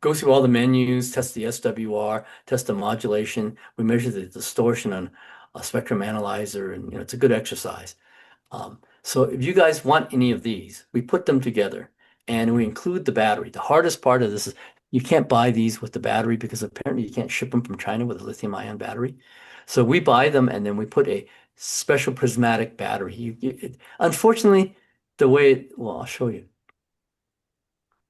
go through all the menus, test the SWR, test the modulation. We measure the distortion on a spectrum analyzer, and it's a good exercise. So if you guys want any of these, we put them together and we include the battery. The hardest part of this is you can't buy these with the battery because apparently you can't ship them from China with a lithium-ion battery. So we buy them and then we put a special prismatic battery. Unfortunately, well, I'll show you.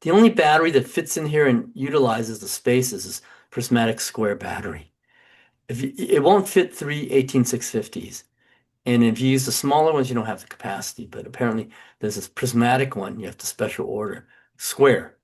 The only battery that fits in here and utilizes the space is this prismatic square battery. It won't fit three 18650s. And if you use the smaller ones, you don't have the capacity. But apparently, there's this prismatic one you have to special order, square,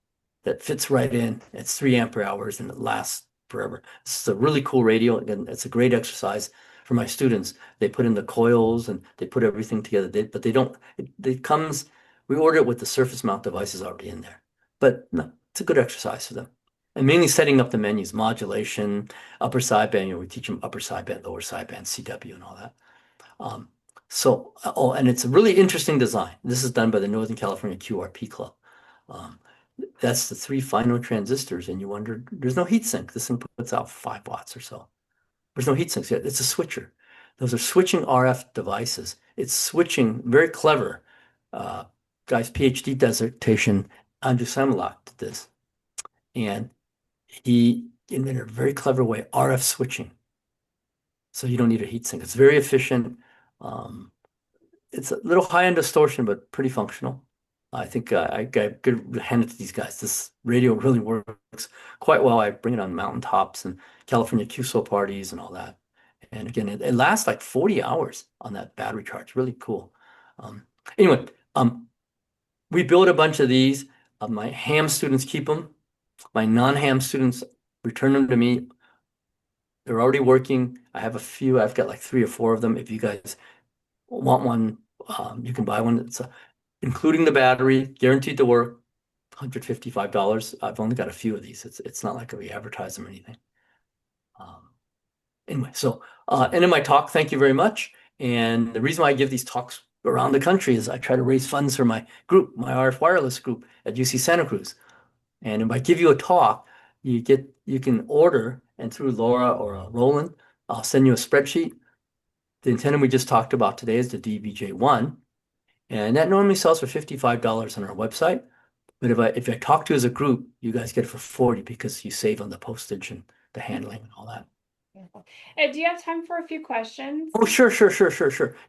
that fits right in. It's 3 ampere hours and it lasts forever. It's a really cool radio. Again, it's a great exercise for my students. They put in the coils and they put everything together. But they don't, it comes, we order it with the surface mount devices already in there. But no, it's a good exercise for them. And mainly setting up the menus, modulation, upper sideband. We teach them upper sideband, lower sideband, CW, and all that. And it's a really interesting design. This is done by the Northern California QRP Club. Um, that's the 3 final transistors, and you wonder, there's no heat sink. This thing puts out 5 watts or so. There's no heat sinks yet. It's a switcher. Those are switching RF devices. It's switching, very clever. Guy's PhD dissertation, Andrew Samolak did this. And he invented a very clever way, RF switching. So you don't need a heat sink. It's very efficient. It's a little high in distortion, but pretty functional. I think I could hand it to these guys. This radio really works quite well. I bring it on mountaintops and California QSO parties and all that. And again, it lasts like 40 hours on that battery charge. Really cool. Anyway, we build a bunch of these. My ham students keep them. My non-ham students return them to me. They're already working. I have a few. I've got like 3 or 4 of them. If you guys want one, you can buy one. It's including the battery, guaranteed to work, $155. I've only got a few of these. It's not like we advertise them or anything. Anyway, so and in my talk, thank you very much. And the reason why I give these talks around the country is I try to raise funds for my group, my RF wireless group at UC Santa Cruz. And if I give you a talk, you can order, and through Laura or Roland, I'll send you a spreadsheet. The antenna we just talked about today is the DBJ1, and that normally sells for $55 on our website. But if I talk to you as a group, you guys get it for 40 because you save on the postage and the handling and all that. Do you have time for a few questions? Oh, sure.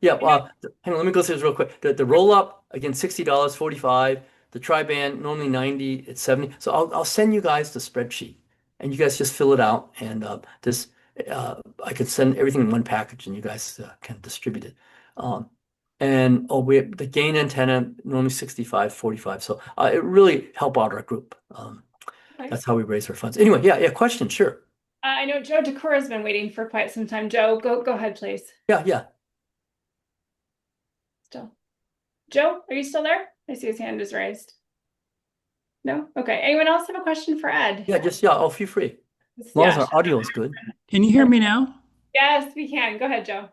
Yeah, hang on, let me go through this real quick. The roll up, again, $60, 45. The tri-band, normally 90, it's 70. So I'll send you guys the spreadsheet and you guys just fill it out. And I can send everything in one package and you guys can distribute it. We have the gain antenna, normally 65, 45. So it really help out our group. Okay. That's how we raise our funds. Anyway, yeah, question, sure. I know Joe Decor has been waiting for quite some time. Joe, go ahead, please. Yeah. Still. Joe, are you still there? I see his hand is raised. No? Okay. Anyone else have a question for Ed? Yeah, feel free. As long as our audio is good. Can you hear me now? Yes, we can. Go ahead, Joe.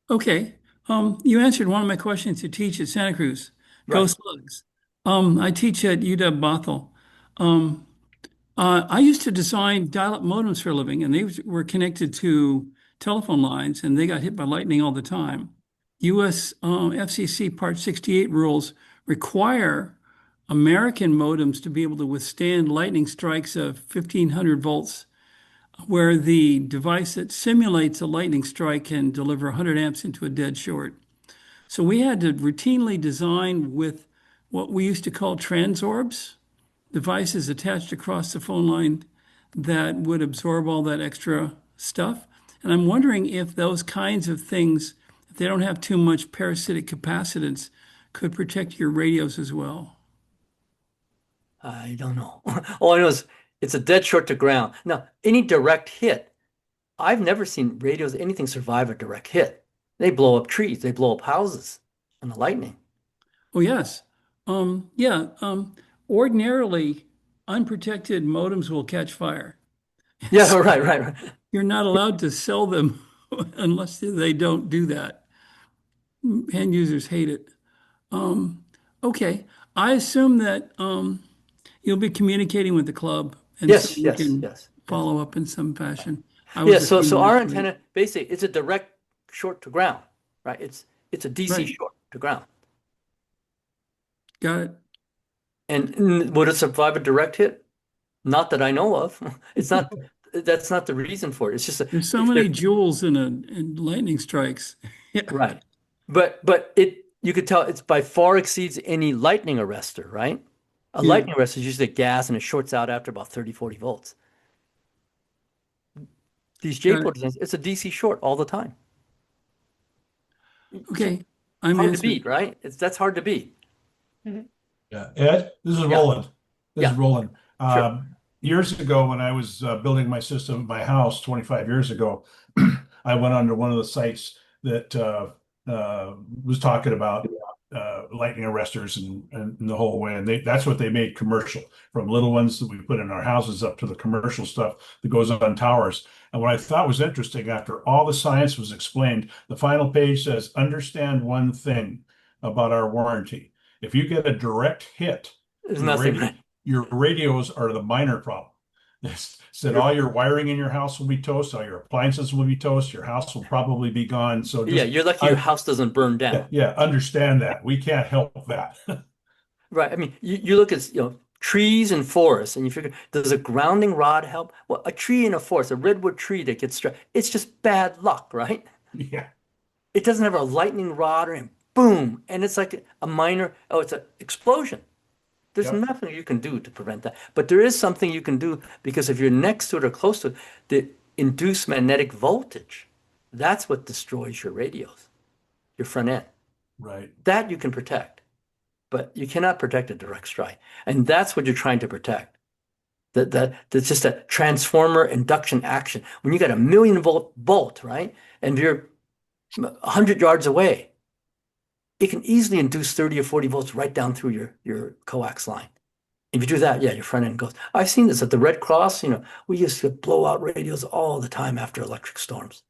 Okay. You answered one of my questions to teach at Santa Cruz. Go Right. Slugs. I teach at UW-Bothell. I used to design dial-up modems for a living, and they were connected to telephone lines, and they got hit by lightning all the time. U.S. FCC Part 68 rules require American modems to be able to withstand lightning strikes of 1,500 volts, where the device that simulates a lightning strike can deliver 100 amps into a dead short. So we had to routinely design with what we used to call transorbs, devices attached across the phone line that would absorb all that extra stuff. And I'm wondering if those kinds of things, if they don't have too much parasitic capacitance, could protect your radios as well. I don't know. All I know is it's a dead short to ground. Now, any direct hit, I've never seen radios, anything survive a direct hit. They blow up trees, they blow up houses in the lightning. Oh, yes. Ordinarily, unprotected modems will catch fire. Yeah, right. You're not allowed to sell them unless they don't do that. End users hate it. Okay. I assume that you'll be communicating with the club And so Yes, we yes, can yes. follow up in some fashion. I Yeah, was so assuming our that's right. antenna basically it's a direct short to ground, right? It's a DC Right. short to ground. Got it. And would it survive a direct hit? Not that I know of. It's not that's not the reason for it. It's just There's so if many they're jewels in lightning strikes. Yeah. right. But it you could tell it's by far exceeds any lightning arrestor, right? A Yeah. lightning arrestor is usually a gas and it shorts out after about 30, 40 volts. These Got it. J-port designs, it's a DC short all the time. You can't, Okay. I'm hard to answered. beat, right? That's hard to beat. Yeah, Ed, this is Yeah, Roland. This is yeah, Roland. sure. Years ago, when I was building my system at my house 25 years ago, I went onto one of the sites that was talking about lightning arresters and the whole way. And that's what they made commercial, from little ones that we put in our houses up to the commercial stuff that goes on towers. And what I thought was interesting, after all the science was explained, the final page says, understand one thing about our warranty. If you get a direct hit, There's your nothing, radio, right? your radios are the minor problem. It said You're, all your wiring in your house will be toast, all your appliances will be toast, your house will probably be gone. So yeah, just you're lucky your house doesn't burn down. yeah, understand that. We can't help that. Right. I mean, you look at, trees and forests and you figure, does a grounding rod help? Well, a tree in a forest, a redwood tree that gets struck, it's just bad luck, right? Yeah, It doesn't have a lightning rod or and boom, and it's like a minor, oh, it's an explosion. There's yep, nothing you can do to prevent that. But there is something you can do because if you're next to it or close to it, the induced magnetic voltage, that's what destroys your radios, your front end. right, That you can protect, but you cannot protect a direct strike. And that's what you're trying to protect. That's just a transformer induction action. When you got a million volt bolt, right? And you're 100 yards away, it can easily induce 30 or 40 volts right down through your coax line. If you do that, yeah, your front end goes. I've seen this at the Red Cross. We used to blow out radios all the time after electric storms.